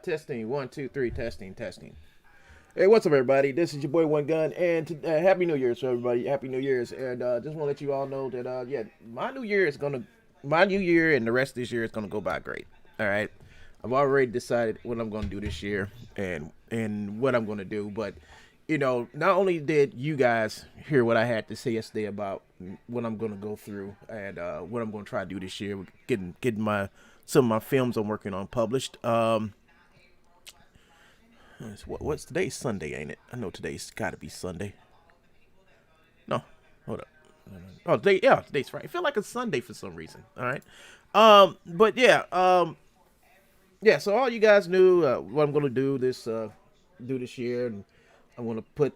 Testing. One, two, three. Testing, testing. Hey, what's up, everybody? This is your boy One Gun, and Happy New Year's to everybody. Happy New Year's, and just want to let you all know that yeah, my New Year and the rest of this year is gonna go by great. All right, I've already decided what I'm gonna do this year and what I'm gonna do, but not only did you guys hear what I had to say yesterday about what I'm gonna go through and what I'm gonna try to do this year, getting my some of my films I'm working on published. What's today's Sunday, ain't it? I know today's got to be Sunday. No, hold up. Oh, today's Friday. I feel like it's Sunday for some reason. All right. But yeah. So all you guys knew what I'm gonna do this year, and I'm gonna put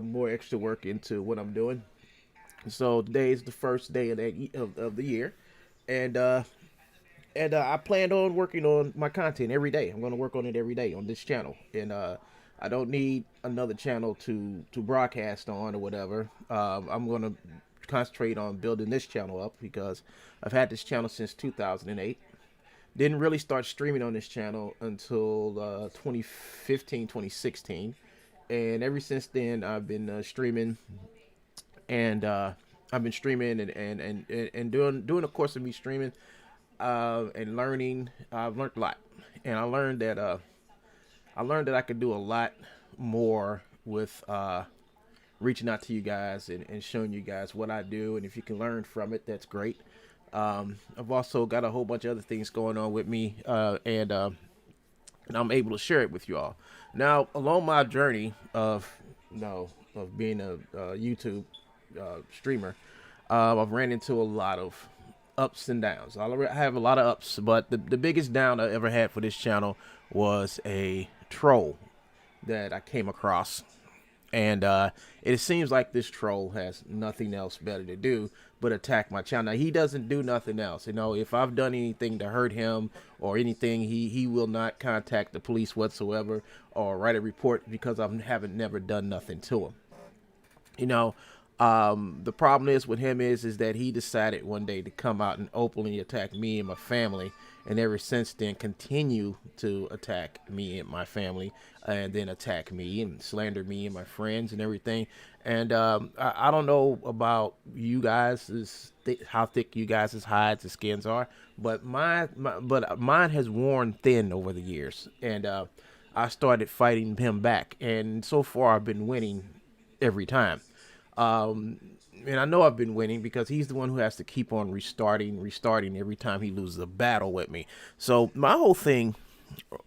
more extra work into what I'm doing. So today is the first day of the year, and I planned on working on my content every day. I'm going to work on it every day on this channel, and I don't need another channel to broadcast on or whatever. I'm going to concentrate on building this channel up because I've had this channel since 2008. Didn't really start streaming on this channel until 2015, 2016, and ever since then I've been streaming and I've been streaming and doing a course of me streaming and learning. I've learned a lot, and I learned that I could do a lot more with reaching out to you guys and showing you guys what I do, and if you can learn from it, that's great. I've also got a whole bunch of other things going on with me, and I'm able to share it with you all. Now, along my journey of being a YouTube streamer, I've ran into a lot of ups and downs. I have a lot of ups, but the biggest down I ever had for this channel was a troll that I came across. And it seems like this troll has nothing else better to do but attack my channel. Now, he doesn't do nothing else. If I've done anything to hurt him or anything, he will not contact the police whatsoever or write a report because I haven't never done nothing to him. The problem is with him is that he decided one day to come out and openly attack me and my family, and ever since then continue to attack me and my family, and then attack me and slander me and my friends and everything. And I don't know about you guys how thick you guys' hides and skins are, but mine has worn thin over the years, and I started fighting him back, and so far I've been winning every time. And I know I've been winning because he's the one who has to keep on restarting every time he loses a battle with me. So my whole thing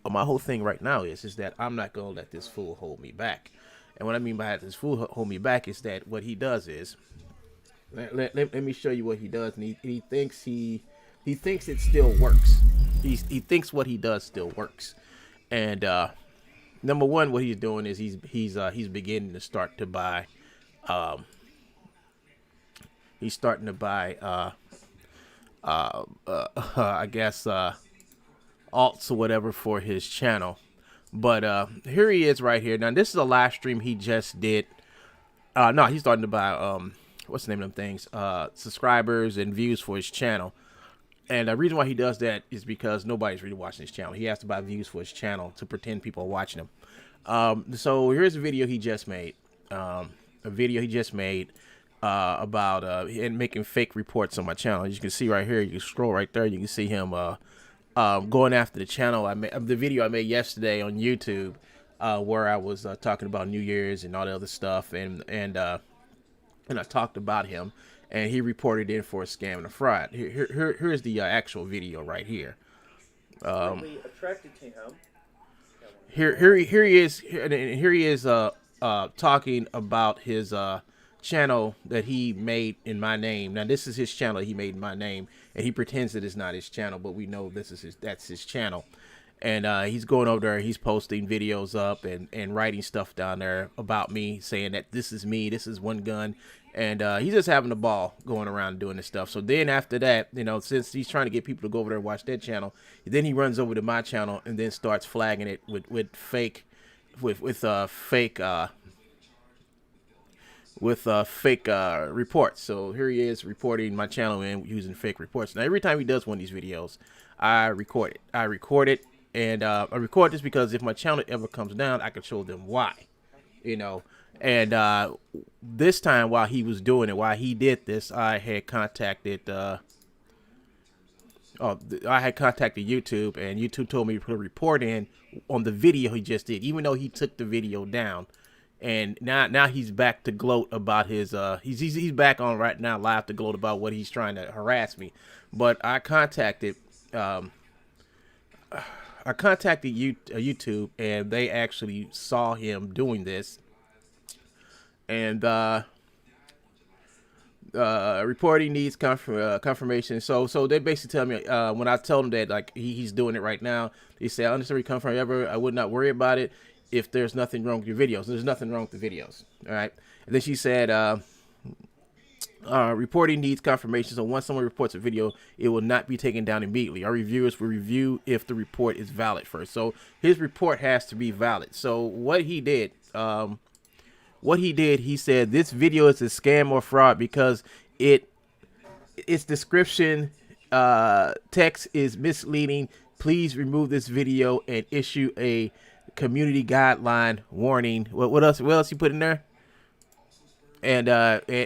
right now is that I'm not gonna let this fool hold me back. And what I mean by this fool hold me back is that what he does is, let me show you what he does, and he thinks it still works. He thinks what he does still works, and number one, what he's doing is he's beginning to start to buy. He's starting to buy, I guess, alts or whatever for his channel. But here he is right here. Now, this is a live stream he just did. No, he's starting to buy, what's the name of them things? Subscribers and views for his channel. And the reason why he does that is because nobody's really watching his channel. He has to buy views for his channel to pretend people are watching him. So here's a video he just made. About and making fake reports on my channel. As you can see right here, you can scroll right there, you can see him going after the channel the video I made yesterday on YouTube, where I was talking about New Year's and all the other stuff, and I talked about him, and he reported in for a scam and a fraud. Here's the actual video right here. Attracted to him. Here he is talking about his channel that he made in my name. Now, this is his channel he made in my name, and he pretends that it's not his channel, but we know that's his channel. And he's going over there, he's posting videos up and writing stuff down there about me, saying that this is me, this is One Gun, and he's just having a ball going around doing this stuff. So then after that, since he's trying to get people to go over there and watch that channel, then he runs over to my channel and then starts flagging it with fake reports. So here he is reporting my channel and using fake reports. Now, every time he does one of these videos, I record it. And I record this because if my channel ever comes down, I can show them why, you know. And this time, while he was doing it, while he did this, I had contacted YouTube, and YouTube told me to put a report in on the video he just did, even though he took the video down. And now he's back to gloat about his he's back on right now live to gloat about what he's trying to harass me. But I contacted YouTube, and they actually saw him doing this, and reporting needs confirmation. So they basically tell me when I tell them that like he's doing it right now, they say unnecessary confirm ever. I would not worry about it if there's nothing wrong with your videos. There's nothing wrong with the videos. All right. And then she said reporting needs confirmation. So once someone reports a video, it will not be taken down immediately. Our reviewers will review if the report is valid first. So his report has to be valid. So what he did. He said this video is a scam or fraud because its description text is misleading. Please remove this video and issue a community guideline warning. What else? What else he put in there? And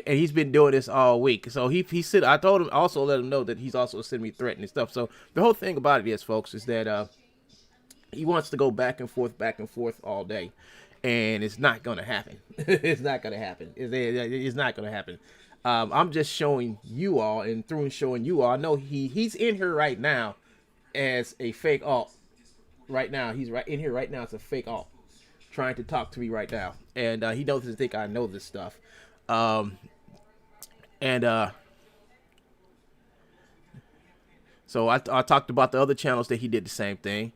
he's been doing this all week. So he said, I told him, also let him know that he's also sending me threatening stuff. So the whole thing about it is, folks, is that he wants to go back and forth all day. And it's not going to happen. It's not going to happen. It's not going to happen. I'm just showing you all, and through showing you all, I know he's in here right now as a fake alt. Right now, he's right in here right now as a fake alt, trying to talk to me right now. And he doesn't think I know this stuff. So I talked about the other channels that he did the same thing.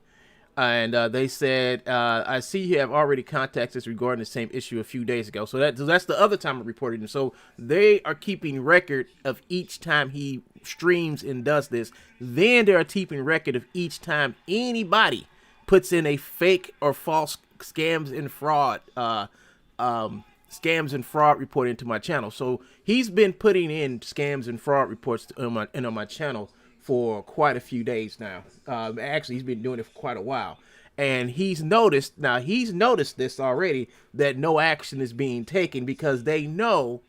And they said, I see you have already contacted us regarding the same issue a few days ago. So that's the other time I reported him. So they are keeping record of each time he streams and does this. Then they are keeping record of each time anybody puts in a fake or false scams and fraud report into my channel. So he's been putting in scams and fraud reports on my channel for quite a few days now. Actually, he's been doing it for quite a while. And he's noticed this already, that no action is being taken because they know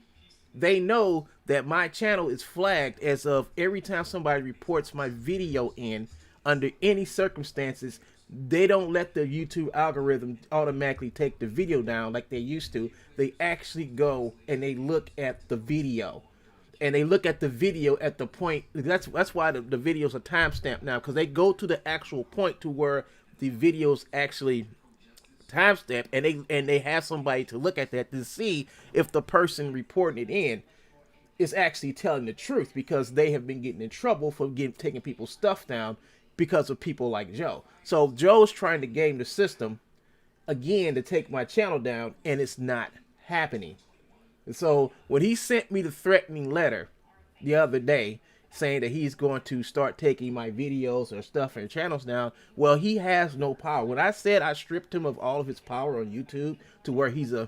that my channel is flagged as of every time somebody reports my video in under any circumstances. They don't let the YouTube algorithm automatically take the video down like they used to. They actually go and they look at the video. And they look at the video at the point. That's why the videos are timestamped now, because they go to the actual point to where the videos actually timestamped, and they have somebody to look at that to see if the person reporting it in is actually telling the truth, because they have been getting in trouble for taking people's stuff down because of people like Joe. So Joe's trying to game the system again to take my channel down, and it's not happening. And so when he sent me the threatening letter the other day saying that he's going to start taking my videos or stuff and channels down, well, he has no power. When I said I stripped him of all of his power on YouTube to where he's I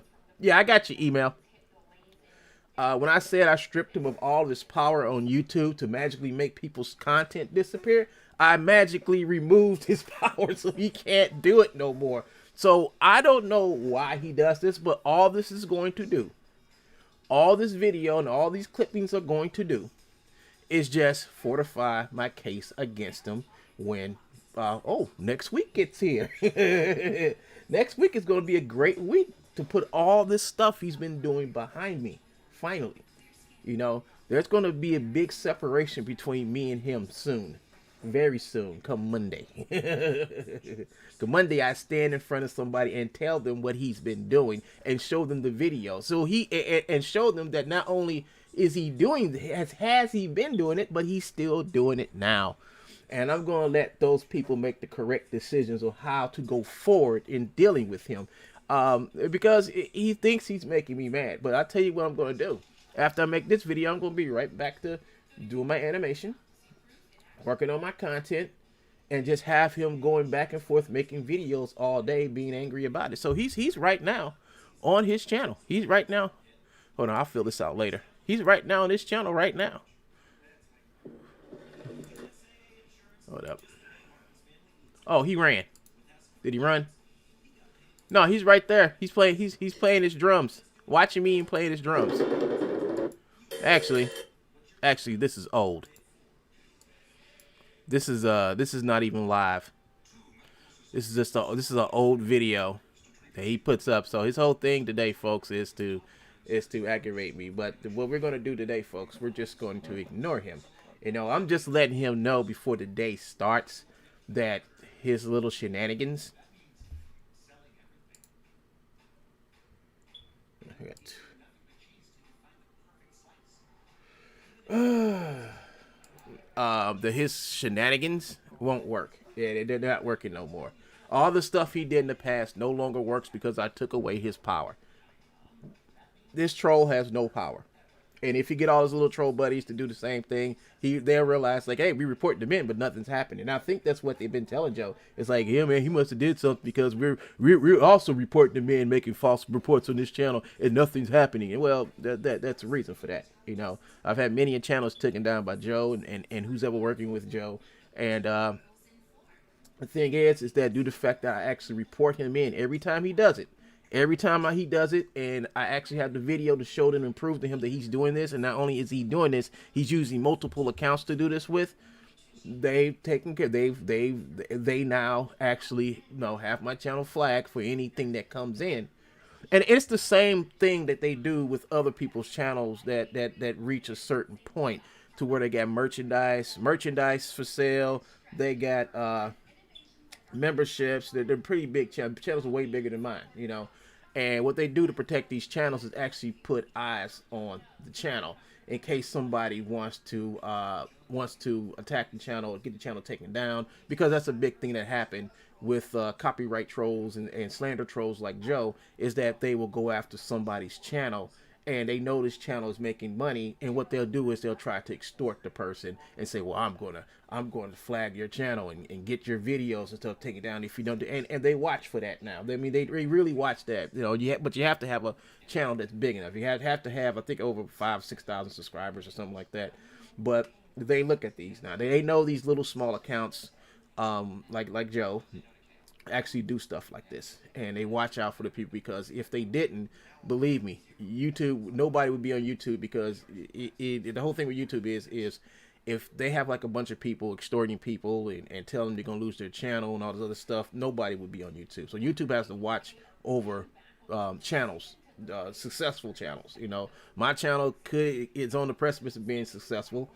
got your email. When I said I stripped him of all of his power on YouTube to magically make people's content disappear, I magically removed his power so he can't do it no more. So I don't know why he does this, but all this is going to do, all this video and all these clippings are going to do, is just fortify my case against him when, next week gets here. Next week is going to be a great week to put all this stuff he's been doing behind me. Finally, there's going to be a big separation between me and him soon. Very soon, come Monday. Come Monday, I stand in front of somebody and tell them what he's been doing and show them the video. So and show them that not only is he doing, has he been doing it, but he's still doing it now. And I'm going to let those people make the correct decisions on how to go forward in dealing with him. Because he thinks he's making me mad. But I'll tell you what I'm going to do. After I make this video, I'm going to be right back to doing my animation, working on my content, and just have him going back and forth making videos all day, being angry about it. So he's right now on his channel. He's right now. Hold on, I'll fill this out later. He's right now on this channel right now. Hold up. Oh, he ran. Did he run? No, he's right there. He's playing. He's playing his drums. Watching me and playing his drums. Actually, actually, this is old. This is not even live. This is an old video that he puts up. So his whole thing today, folks, is to aggravate me. But what we're gonna do today, folks, we're just going to ignore him. I'm just letting him know before the day starts that his little shenanigans. That his shenanigans won't work. Yeah, they're not working no more. All the stuff he did in the past no longer works because I took away his power. This troll has no power. And if you get all his little troll buddies to do the same thing, they'll realize like, hey, we report them in, but nothing's happening. And I think that's what they've been telling Joe. It's like, yeah, man, he must have did something because we're also reporting them in, making false reports on this channel, and nothing's happening. And well, that's a reason for that. I've had many channels taken down by Joe and who's ever working with Joe, and the thing is that due to the fact that I actually report him in every time he does it. Every time he does it, and I actually have the video to show them and prove to him that he's doing this, and not only is he doing this, he's using multiple accounts to do this with. They've taken care. They now actually have my channel flagged for anything that comes in, and it's the same thing that they do with other people's channels that reach a certain point to where they got merchandise for sale. They got memberships. They're pretty big channels. Channels are way bigger than mine. And what they do to protect these channels is actually put eyes on the channel in case somebody wants to attack the channel or get the channel taken down, because that's a big thing that happened with copyright trolls and slander trolls like Joe, is that they will go after somebody's channel and they know this channel is making money, and what they'll do is they'll try to extort the person and say, well, I'm going to flag your channel and get your videos and stuff taken down if you don't do. And they watch for that now. I mean, they really watch that. But you have to have a channel that's big enough. You have to have, I think, over 5,000-6,000 subscribers or something like that. But they look at these now. They know these little small accounts, like Joe, actually do stuff like this, and they watch out for the people, because if they didn't, believe me, nobody would be on YouTube, because the whole thing with YouTube is if they have like a bunch of people extorting people and telling them they're gonna lose their channel and all this other stuff, nobody would be on YouTube. So YouTube has to watch over channels, successful channels. My channel is on the precipice of being successful.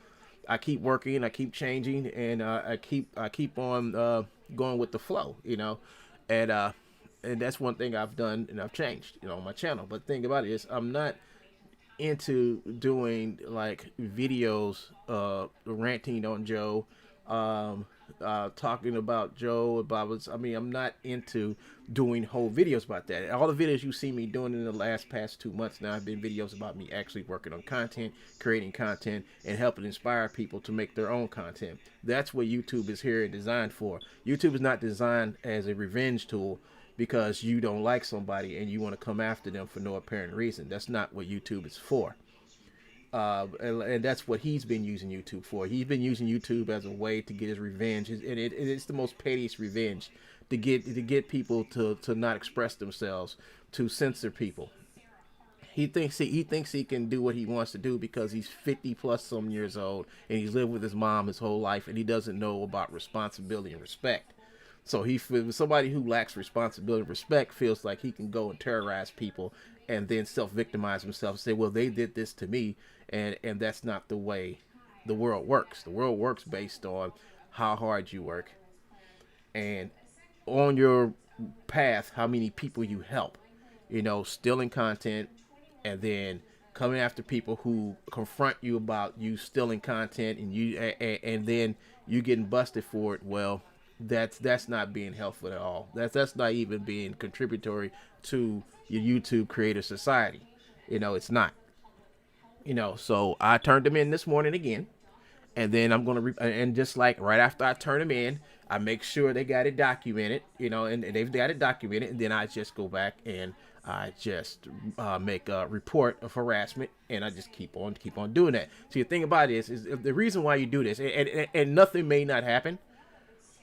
I keep working, I keep changing, and I keep on going with the flow, and that's one thing I've done and I've changed, on my channel. But the thing about it is, I'm not into doing like videos, ranting on Joe, talking about Joe about. I mean, I'm not into doing whole videos about that. All the videos you see me doing in the past 2 months now have been videos about me actually working on content, creating content, and helping inspire people to make their own content. That's what YouTube is here and designed for. YouTube is not designed as a revenge tool because you don't like somebody and you want to come after them for no apparent reason. That's not what YouTube is for. And that's what he's been using YouTube for. He's been using YouTube as a way to get his revenge, and it's the most pettiest revenge, to get people to not express themselves, to censor people. He thinks he can do what he wants to do because he's 50 plus some years old and he's lived with his mom his whole life, and he doesn't know about responsibility and respect. So somebody who lacks responsibility and respect feels like he can go and terrorize people and then self-victimize himself and say, well, they did this to me, and that's not the way the world works. The world works based on how hard you work, and on your path, how many people you help. Stealing content, and then coming after people who confront you about you stealing content, and then you getting busted for it. Well, that's not being helpful at all. That's not even being contributory to your YouTube creator society. It's not. So I turned them in this morning again, and then I'm gonna and just like right after I turn them in, I make sure they got it documented, and they've got it documented, and then I just go back and I just make a report of harassment, and I just keep on doing that. So the thing about it is the reason why you do this, and nothing may not happen,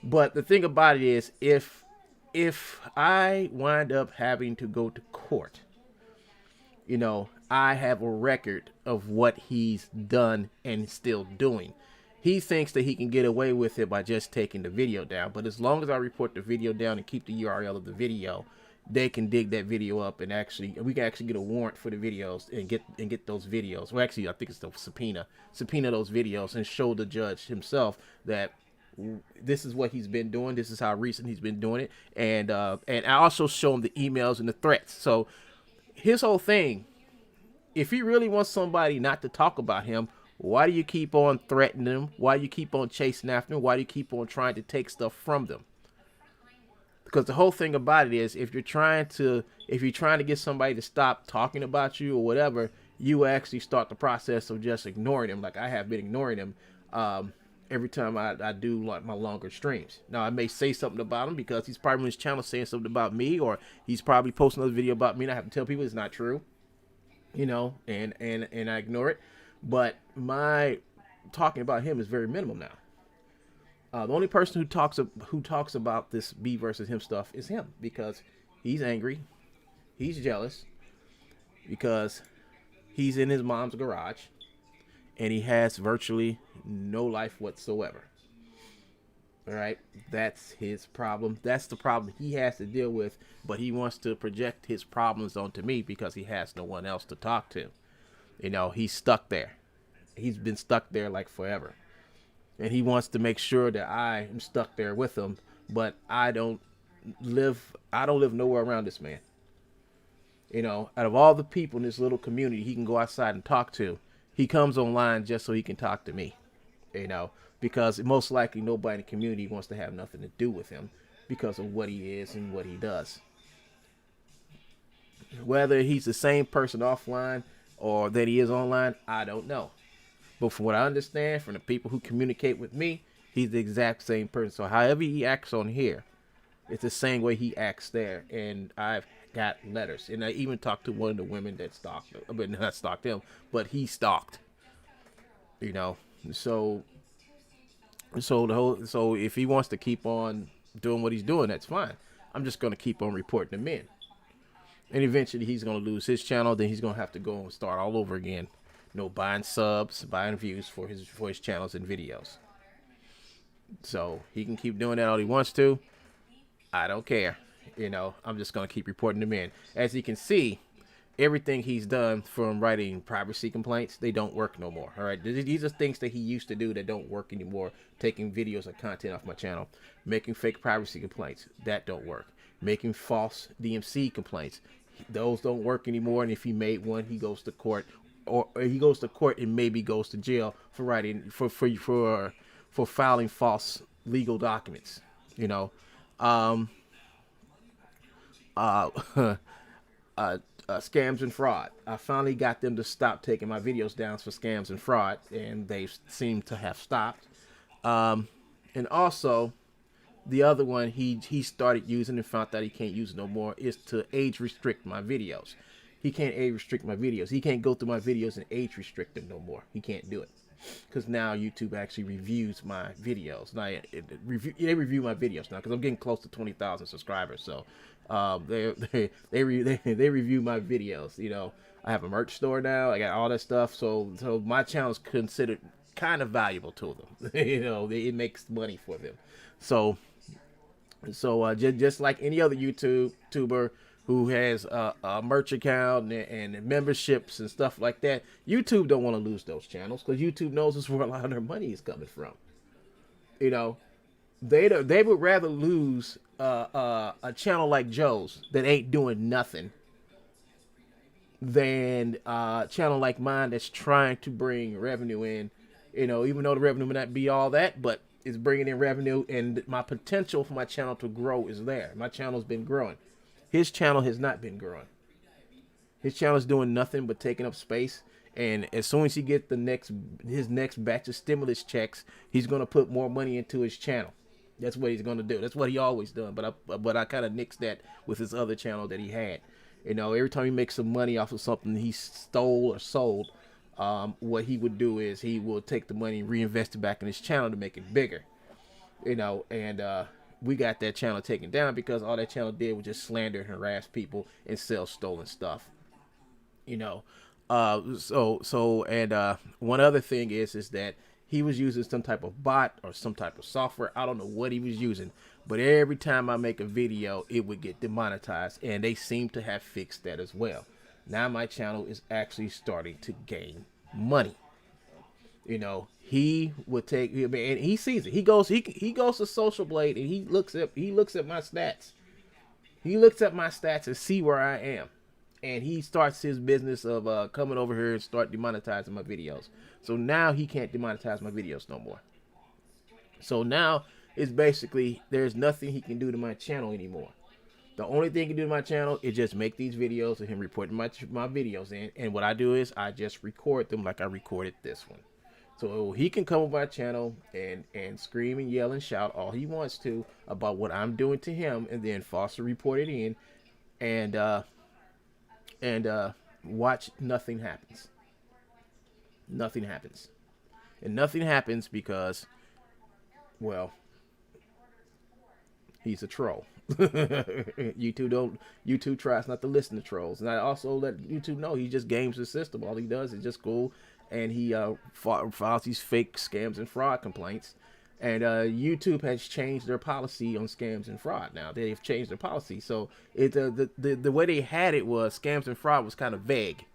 But the thing about it is, if I wind up having to go to court, I have a record of what he's done and still doing. He thinks that he can get away with it by just taking the video down. But as long as I report the video down and keep the URL of the video, they can dig that video up and we can actually get a warrant for the videos and get those videos. Well, actually, I think it's the subpoena those videos and show the judge himself that this is what he's been doing. This is how recent he's been doing it, and I also show him the emails and the threats. So his whole thing, if he really wants somebody not to talk about him, why do you keep on threatening them? Why do you keep on chasing after them? Why do you keep on trying to take stuff from them? Because the whole thing about it is, if you're trying to get somebody to stop talking about you or whatever, you actually start the process of just ignoring them. Like I have been ignoring them every time I do like my longer streams. Now I may say something about him because he's probably on his channel saying something about me, or he's probably posting another video about me, and I have to tell people it's not true. And I ignore it. But my talking about him is very minimal now. The only person who talks about this me versus him stuff is him, because he's angry, he's jealous, because he's in his mom's garage and he has virtually no life whatsoever. All right, that's his problem. That's the problem he has to deal with. But he wants to project his problems onto me because he has no one else to talk to. He's stuck there. He's been stuck there like forever, and he wants to make sure that I am stuck there with him. But I don't live. I don't live nowhere around this man. Out of all the people in this little community he can go outside and talk to, he comes online just so he can talk to me. Because most likely nobody in the community wants to have nothing to do with him because of what he is and what he does. Whether he's the same person offline or that he is online, I don't know. But from what I understand from the people who communicate with me, he's the exact same person. So however he acts on here, it's the same way he acts there. And I've got letters. And I even talked to one of the women that stalked him. But not stalked him, but he stalked. You know. So if he wants to keep on doing what he's doing, that's fine. I'm just gonna keep on reporting him in. And eventually he's gonna lose his channel, then he's gonna have to go and start all over again. Buying subs, buying views for his channels and videos. So he can keep doing that all he wants to. I don't care. I'm just gonna keep reporting him in. As you can see, everything he's done, from writing privacy complaints, they don't work no more. All right, these are things that he used to do that don't work anymore. Taking videos and content off my channel, making fake privacy complaints, that don't work. Making false DMC complaints, those don't work anymore. And if he made one, he goes to court, or he goes to court and maybe goes to jail for writing for filing false legal documents. Um, uh, scams and fraud. I finally got them to stop taking my videos down for scams and fraud, and they seem to have stopped. And also, the other one he started using and found that he can't use it no more is to age restrict my videos. He can't age restrict my videos. He can't go through my videos and age restrict them no more. He can't do it. Because now YouTube actually reviews my videos. Now they review my videos now because I'm getting close to 20,000 subscribers. So they review my videos. I have a merch store now. I got all that stuff. So my channel is considered kind of valuable to them. It makes money for them. So just like any other YouTuber who has a merch account and memberships and stuff like that, YouTube don't want to lose those channels because YouTube knows it's where a lot of their money is coming from. They would rather lose a channel like Joe's that ain't doing nothing than a channel like mine that's trying to bring revenue in. Even though the revenue may not be all that, but it's bringing in revenue, and my potential for my channel to grow is there. My channel's been growing. His channel has not been growing. His channel is doing nothing but taking up space. And as soon as he gets his next batch of stimulus checks, he's gonna put more money into his channel. That's what he's gonna do. That's what he always done. But I kind of nixed that with his other channel that he had. Every time he makes some money off of something he stole or sold, what he would do is he will take the money and reinvest it back in his channel to make it bigger. And we got that channel taken down because all that channel did was just slander and harass people and sell stolen stuff. you know. And one other thing is that he was using some type of bot or some type of software. I don't know what he was using, but every time I make a video, it would get demonetized, and they seem to have fixed that as well. Now my channel is actually starting to gain money. He would take, and he sees it. He goes to Social Blade and he looks at my stats. He looks at my stats and see where I am, and he starts his business of coming over here and start demonetizing my videos. So now he can't demonetize my videos no more. So now it's basically there's nothing he can do to my channel anymore. The only thing he can do to my channel is just make these videos of him reporting my videos in, and what I do is I just record them like I recorded this one. So he can come on my channel and scream and yell and shout all he wants to about what I'm doing to him, and then Foster report it in, and watch nothing happens. Nothing happens, and nothing happens because, well, he's a troll. YouTube tries not to listen to trolls, and I also let YouTube know he just games the system. All he does is just go and he files these fake scams and fraud complaints. And YouTube has changed their policy on scams and fraud. Now they've changed their policy, so the way they had it was scams and fraud was kind of vague.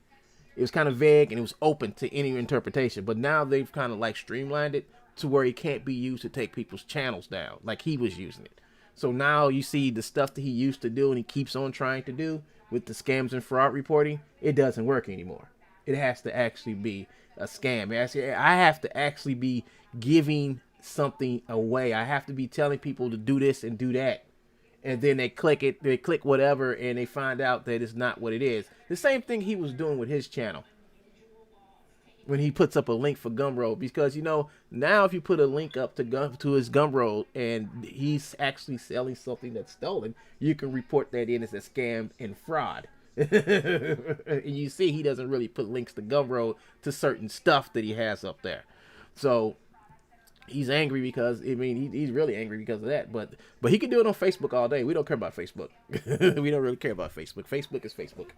It was kind of vague and it was open to any interpretation. But now they've kind of like streamlined it to where it can't be used to take people's channels down like he was using it. So now you see the stuff that he used to do and he keeps on trying to do with the scams and fraud reporting, it doesn't work anymore. It has to actually be a scam. I have to actually be giving something away. I have to be telling people to do this and do that. And then they click whatever, and they find out that it's not what it is. The same thing he was doing with his channel when he puts up a link for Gumroad, because now if you put a link up to his Gumroad and he's actually selling something that's stolen, you can report that in as a scam and fraud. And you see he doesn't really put links to Gumroad to certain stuff that he has up there. So he's angry because he's really angry because of that. But he can do it on Facebook all day. We don't care about Facebook. We don't really care about Facebook. Facebook is Facebook.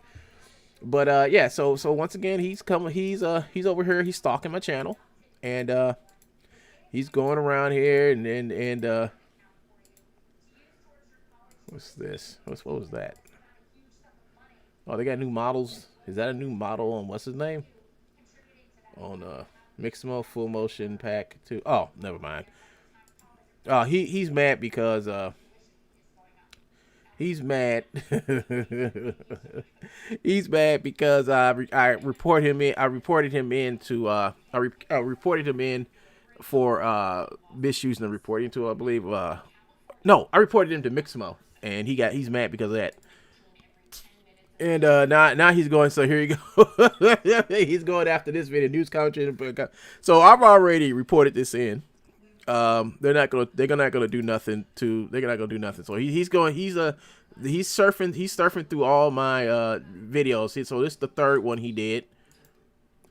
But yeah, so once again he's coming. He's over here. He's stalking my channel, and he's going around here and what's this? What was that? Oh, they got new models. Is that a new model on what's his name? On Mixamo Full Motion Pack 2. Oh, never mind. He's mad because he's mad. He's mad because I reported him in. I reported him in to I reported him in for misusing the reporting tool, I believe. No, I reported him to Mixamo, and he's mad because of that. And now he's going. So here you go. He's going after this video news commentary. So I've already reported this in. They're not gonna do nothing. So he's surfing through all my videos. So this is the third one he did,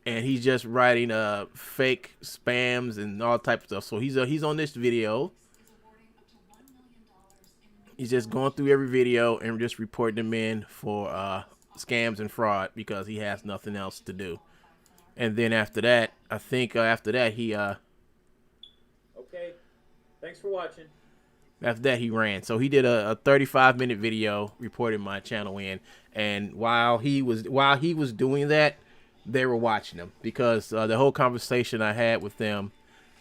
and he's just writing fake spams and all types of stuff. So he's on this video. He's just going through every video and just reporting them in for scams and fraud because he has nothing else to do. And then after that, I think after that he Okay. Thanks for watching. After that he ran. So he did a 35-minute video reporting my channel in, and while he was doing that, they were watching him because the whole conversation I had with them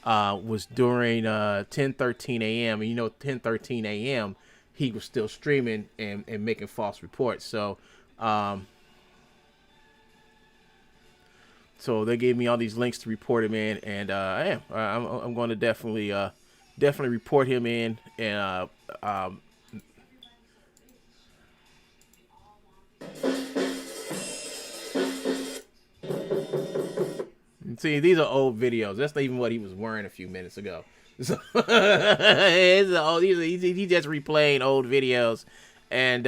was during 10:13 a.m. and 10:13 a.m. he was still streaming and making false reports. So so they gave me all these links to report him in, and I'm going to definitely report him in. And see, these are old videos. That's not even what he was wearing a few minutes ago. So he's just replaying old videos, and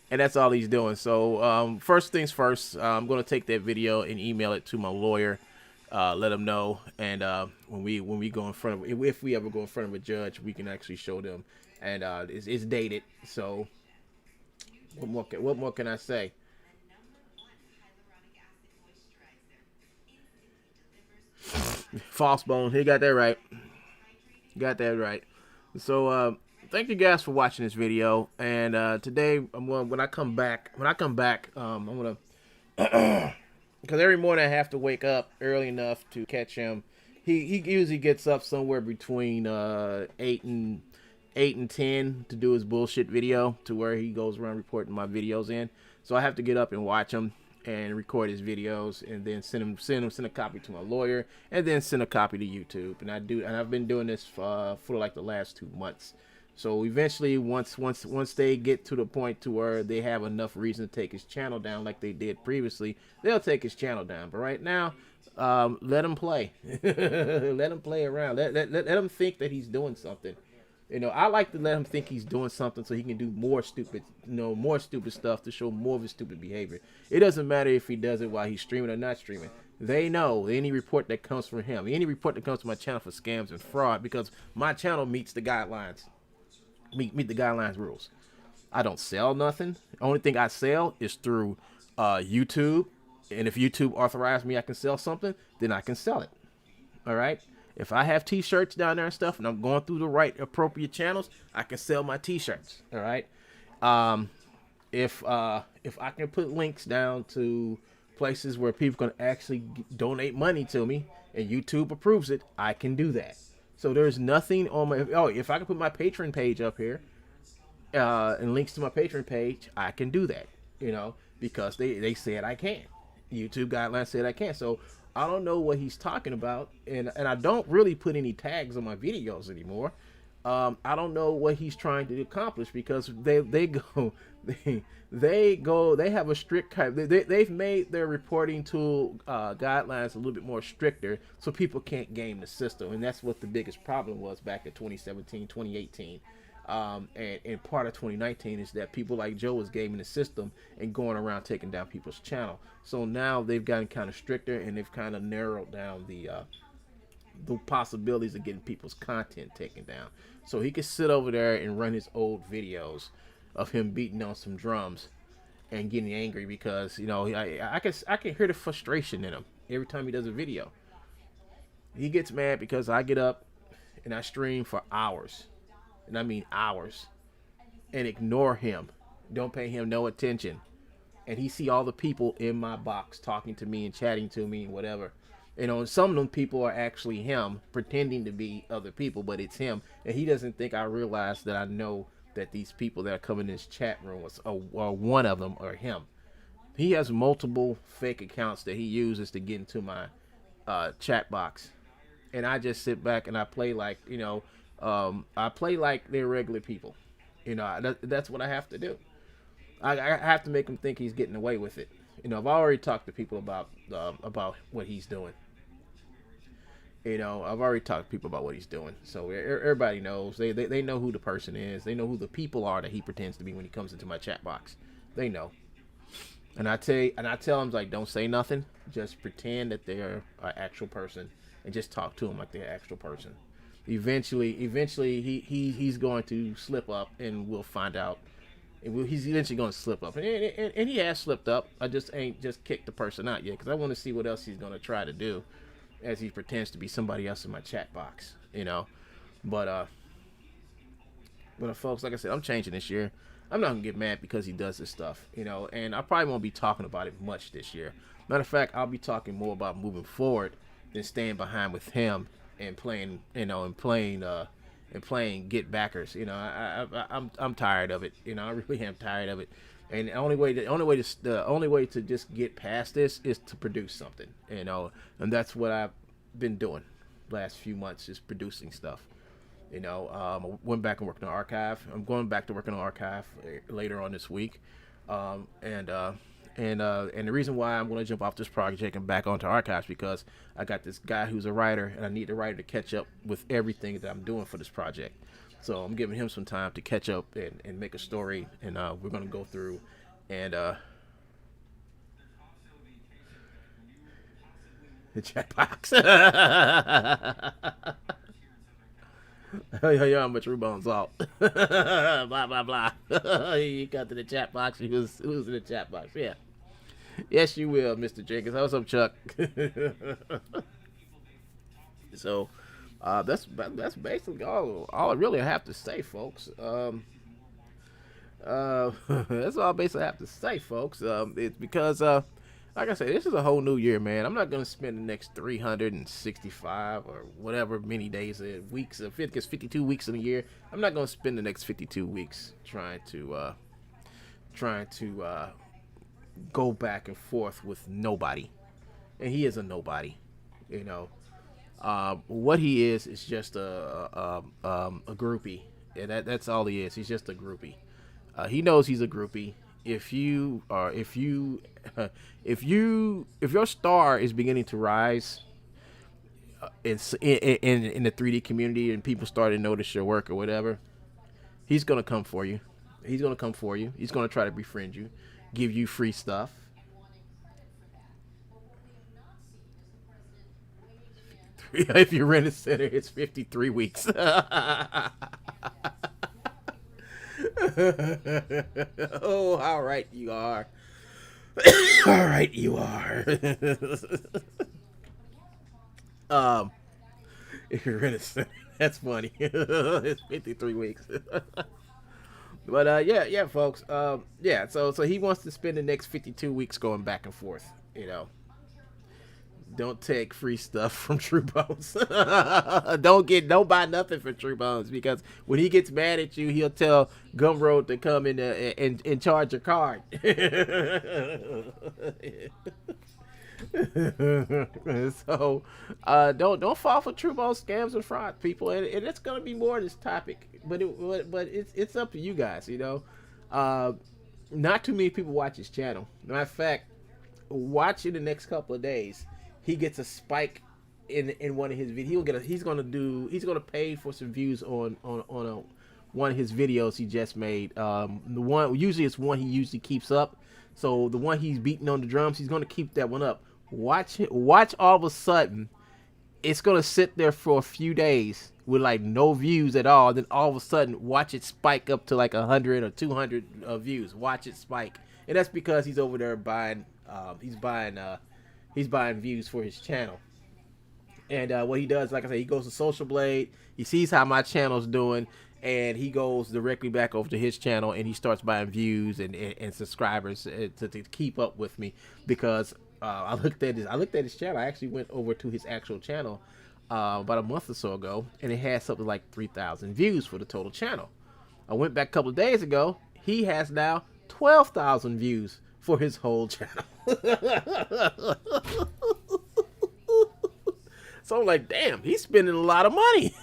that's all he's doing. So first things first, I'm going to take that video and email it to my lawyer, let them know, and when we go in front of, if we ever go in front of a judge, we can actually show them, and it's dated. So what more can I say? False bone. He got that right. Got that right. So thank you guys for watching this video. And today I'm going, when I come back, I'm gonna, because every morning I have to wake up early enough to catch him. He usually gets up somewhere between 8 and 10 to do his bullshit video, to where he goes around reporting my videos in. So I have to get up and watch him and record his videos, and then send a copy to my lawyer, and then send a copy to YouTube. And I've been doing this for like the last 2 months. So eventually, once they get to the point to where they have enough reason to take his channel down, like they did previously, they'll take his channel down. But right now, let him play. Let him play around. Let him think that he's doing something. I like to let him think he's doing something so he can do more stupid, more stupid stuff to show more of his stupid behavior. It doesn't matter if he does it while he's streaming or not streaming. They know any report that comes from him, any report that comes to my channel for scams and fraud, because my channel meets the guidelines, meet the guidelines rules. I don't sell nothing. The only thing I sell is through YouTube, and if YouTube authorized me, I can sell something, then I can sell it. All right. If I have T-shirts down there and stuff, and I'm going through the right appropriate channels, I can sell my T-shirts. All right. Um, if I can put links down to places where people can actually donate money to me, and YouTube approves it, I can do that. So there's nothing on my. Oh, if I can put my Patreon page up here, and links to my Patreon page, I can do that. Because they said I can. YouTube guidelines said I can. So I don't know what he's talking about, and I don't really put any tags on my videos anymore. I don't know what he's trying to accomplish, because they go they have a strict they've made their reporting tool guidelines a little bit more stricter, so people can't game the system, and that's what the biggest problem was back in 2017, 2018. And part of 2019 is that people like Joe was gaming the system and going around taking down people's channel. So now they've gotten kind of stricter, and they've kind of narrowed down the possibilities of getting people's content taken down. So he could sit over there and run his old videos of him beating on some drums and getting angry because I can hear the frustration in him every time he does a video. He gets mad because I get up and I stream for hours, and I mean hours, and ignore him, don't pay him no attention, and he see all the people in my box talking to me and chatting to me and whatever. Some of them people are actually him pretending to be other people, but it's him, and he doesn't think I realize that I know that these people that are coming in this chat room are one of them or him. He has multiple fake accounts that he uses to get into my chat box, and I just sit back and I play like I play like they're regular people. That's what I have to do. I have to make him think he's getting away with it. I've already talked to people about what he's doing. I've already talked to people about what he's doing. So everybody knows. They know who the person is. They know who the people are that he pretends to be when he comes into my chat box. They know. And I tell him, like, don't say nothing. Just pretend that they're an actual person, and just talk to them like they're an actual person. Eventually, he's going to slip up, and we'll find out. He's eventually going to slip up, and he has slipped up. I just ain't just kicked the person out yet, because I want to see what else he's going to try to do, as he pretends to be somebody else in my chat box. But folks, like I said, I'm changing this year. I'm not gonna get mad because he does this stuff, and I probably won't be talking about it much this year. Matter of fact, I'll be talking more about moving forward than staying behind with him and playing, and playing get backers. I'm tired of it. I really am tired of it. And the only way to just get past this is to produce something, and that's what I've been doing last few months, is producing stuff. I went back and worked on archive. I'm going back to working on archive later on this week, and the reason why I'm going to jump off this project and back onto archives, because I got this guy who's a writer, and I need the writer to catch up with everything that I'm doing for this project. So I'm giving him some time to catch up and make a story, and we're going to go through and The chat box. Yo, I'm a true bone salt. Blah blah blah. You got to the chat box. Who's in the chat box? Yeah. Yes, you will, Mr. Jenkins. What's up, Chuck? So, that's basically all I really have to say, folks. That's all I basically have to say, folks. It's because, like I said, this is a whole new year, man. I'm not gonna spend the next 365 or whatever many days, weeks, if it gets 52 weeks in a year. I'm not gonna spend the next 52 weeks trying to go back and forth with nobody, and he is a nobody, you know. What he is just a groupie, and that's all he is. He's just a groupie. He knows he's a groupie. If you are, if you, if your star is beginning to rise in the 3D community and people start to notice your work or whatever, he's gonna come for you. He's gonna come for you. He's gonna try to befriend you, give you free stuff. If you rent a center, it's 53 weeks. Oh, how right you are. All right, you are. um, if you're innocent, that's funny. It's 53 weeks. But yeah, folks. Yeah. So he wants to spend the next 52 weeks going back and forth. You know, don't take free stuff from True Bones. Don't buy nothing from True Bones because when he gets mad at you, he'll tell Gumroad to come in and charge your card. So don't fall for True Bones scams and fraud, people. And it's gonna be more of this topic, but it's up to you guys. You know, uh, not too many people watch his channel. Matter of fact, watch in the next couple of days, he gets a spike in one of his videos. He's gonna pay for some views on one of his videos he just made. The one usually it's one he usually keeps up. So the one he's beating on the drums, he's gonna keep that one up. Watch all of a sudden it's gonna sit there for a few days with like no views at all. Then all of a sudden, watch it spike up to like 100 or 200 views. Watch it spike, and that's because he's over there buying. He's buying views for his channel. And what he does, like I said, he goes to Social Blade. He sees how my channel's doing, and he goes directly back over to his channel, and he starts buying views and subscribers to keep up with me because I looked at his channel. I actually went over to his actual channel about a month or so ago, and it had something like 3,000 views for the total channel. I went back a couple of days ago. He has now 12,000 views for his whole channel. So I'm like, damn, he's spending a lot of money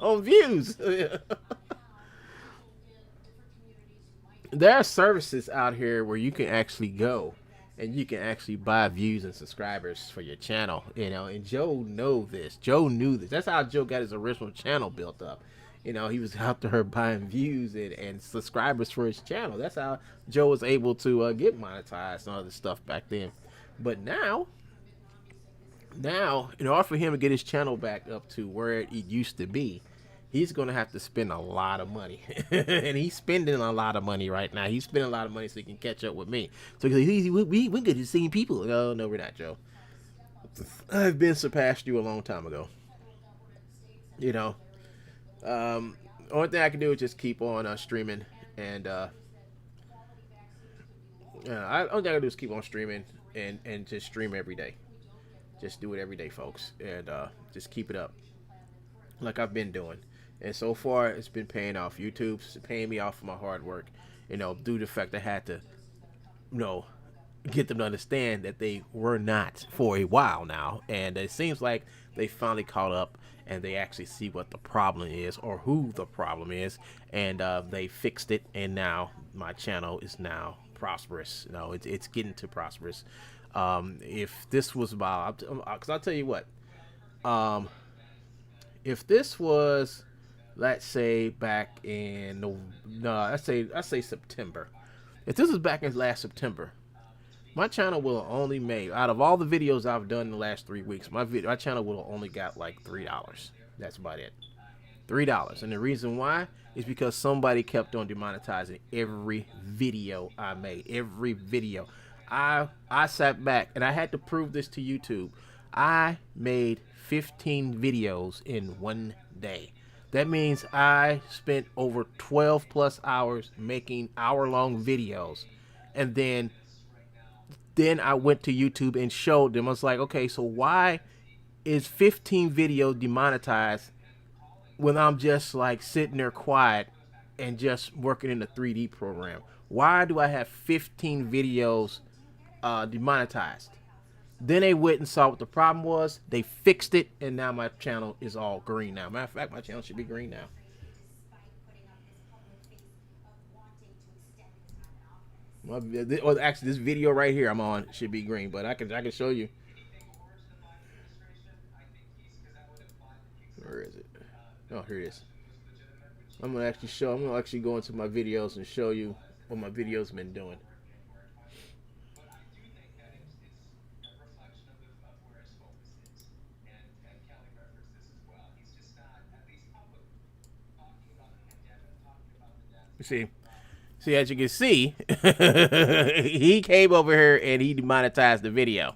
on views. There are services out here where you can actually go and you can actually buy views and subscribers for your channel, you know. And Joe know this. Joe knew this. That's how Joe got his original channel built up. You know, he was out there buying views and subscribers for his channel. That's how Joe was able to get monetized and all this stuff back then. But now, in order for him to get his channel back up to where it used to be, he's going to have to spend a lot of money. And he's spending a lot of money right now. He's spending a lot of money so he can catch up with me. So we're good to seeing people. No, we're not, Joe. I've been surpassed you a long time ago. You know, only thing I can do is just keep on streaming. And only thing I can do is keep on streaming and just stream every day. Just do it every day, folks. And just keep it up like I've been doing. And so far, it's been paying off. YouTube's paying me off for my hard work, you know, due to the fact I had to, you know, get them to understand that they were not for a while now. And it seems like they finally caught up and they actually see what the problem is or who the problem is. And they fixed it. And now my channel is now prosperous. You know, it's getting to prosperous. If this was about, because I'll tell you what, if this was, let's say back in no, I say September. If this was back in last September, My channel will only make out of all the videos I've done in the last 3 weeks. My channel will only got like $3. That's about it. $3, and the reason why is because somebody kept on demonetizing every video I made. Every video, I sat back and I had to prove this to YouTube. I made 15 videos in one day. That means I spent over 12 plus hours making hour-long videos, and then I went to YouTube and showed them. I was like, okay, so why is 15 video demonetized when I'm just like sitting there quiet and just working in the 3D program? Why do I have 15 videos demonetized? Then they went and saw what the problem was. They fixed it, and now my channel is all green now. Matter of fact, my channel should be green now. Or actually, this video right here I'm on should be green, but I can show you. Where is it? Oh, here it is. I'm gonna actually go into my videos and show you what my videos been doing. You see, as you can see, he came over here and he demonetized the video.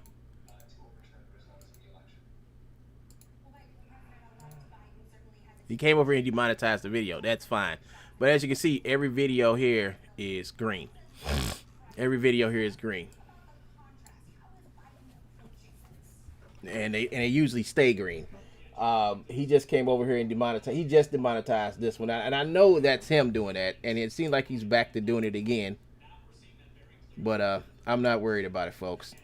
He came over here and demonetized the video. That's fine. But as you can see, every video here is green. Every video here is green. And they usually stay green. He just came over here and demonetized. He just demonetized this one, and I know that's him doing that. And it seems like he's back to doing it again. But I'm not worried about it, folks.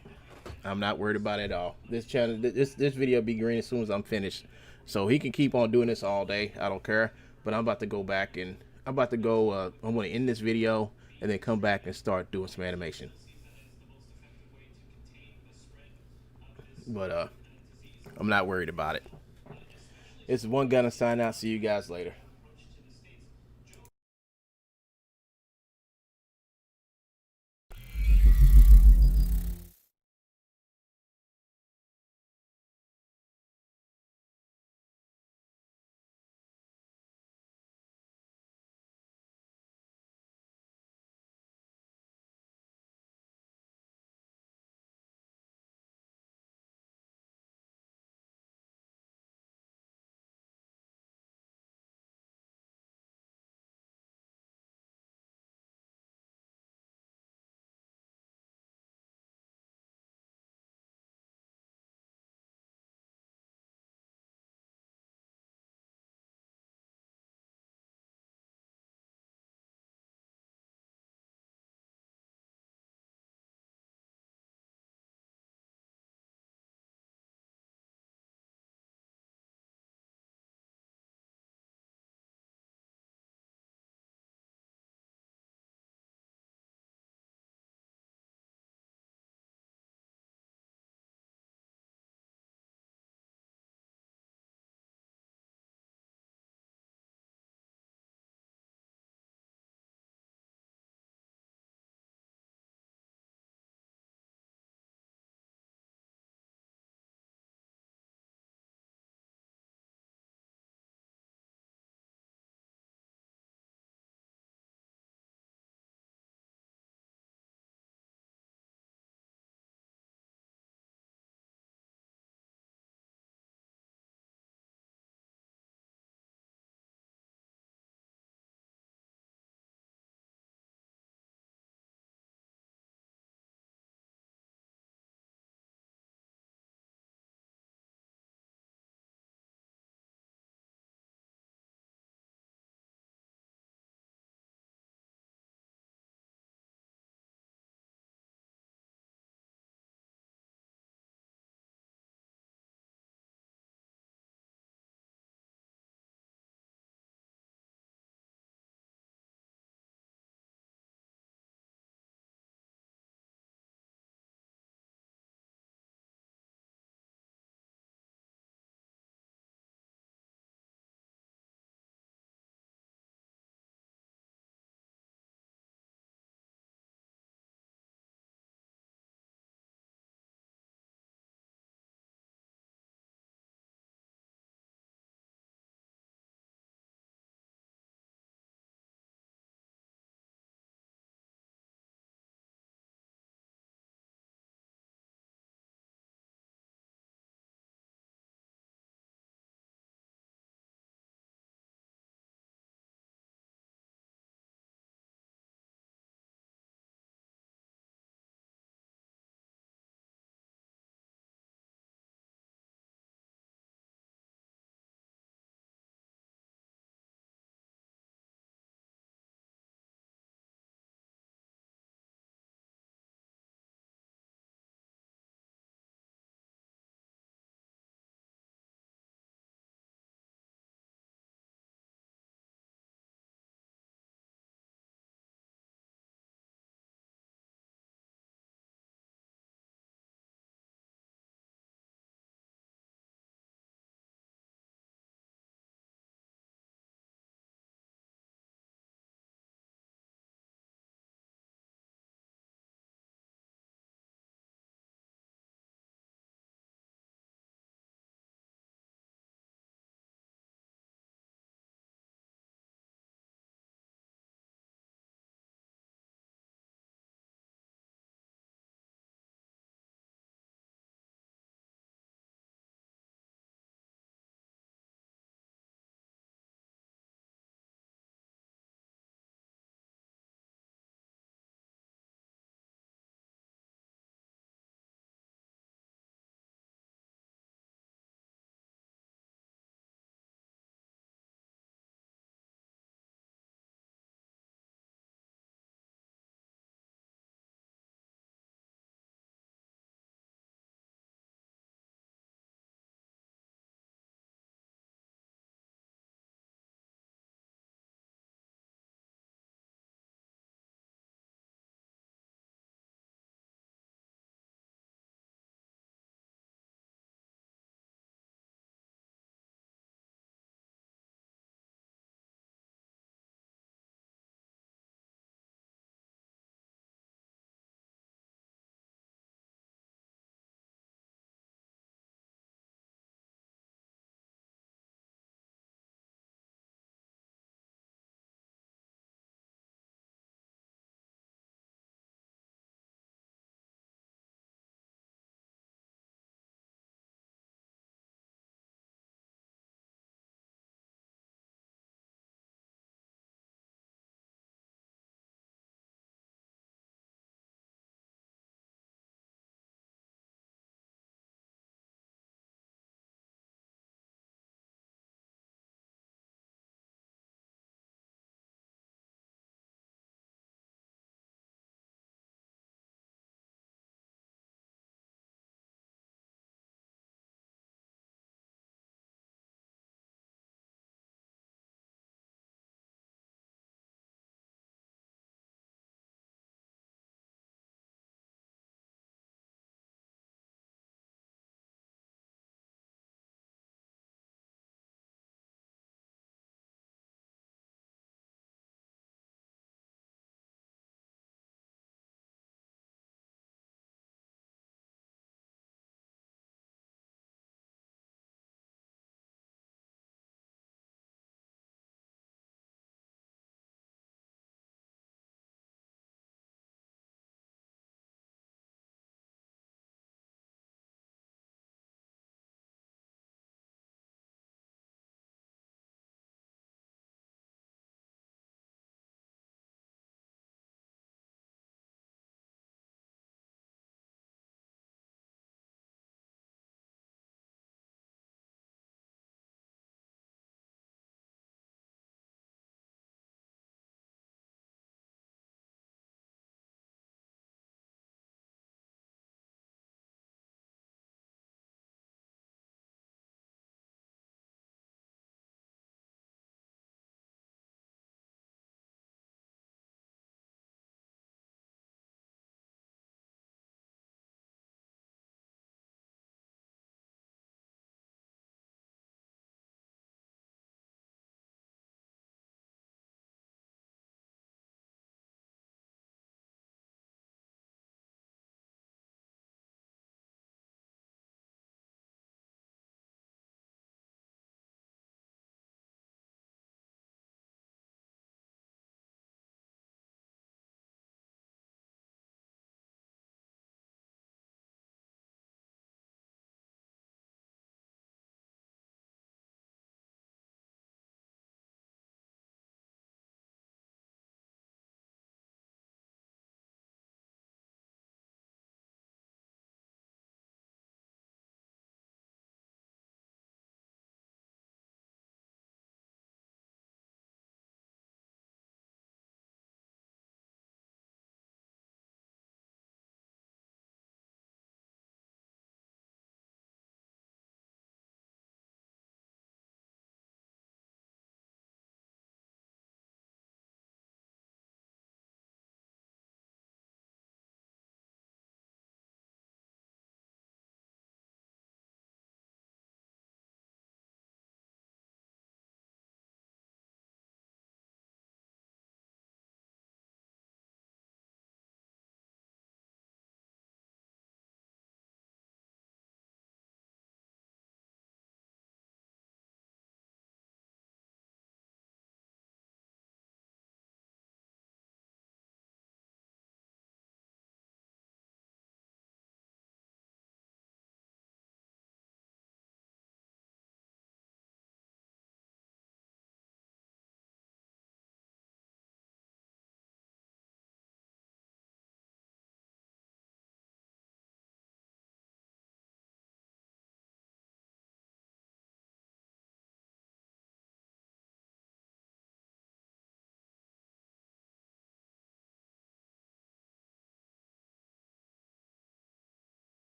I'm not worried about it at all. This channel, this video will be green as soon as I'm finished. So he can keep on doing this all day. I don't care. But I'm about to go back and I'm about to go. I'm going to end this video and then come back and start doing some animation. But I'm not worried about it. It's one gonna sign out. See you guys later.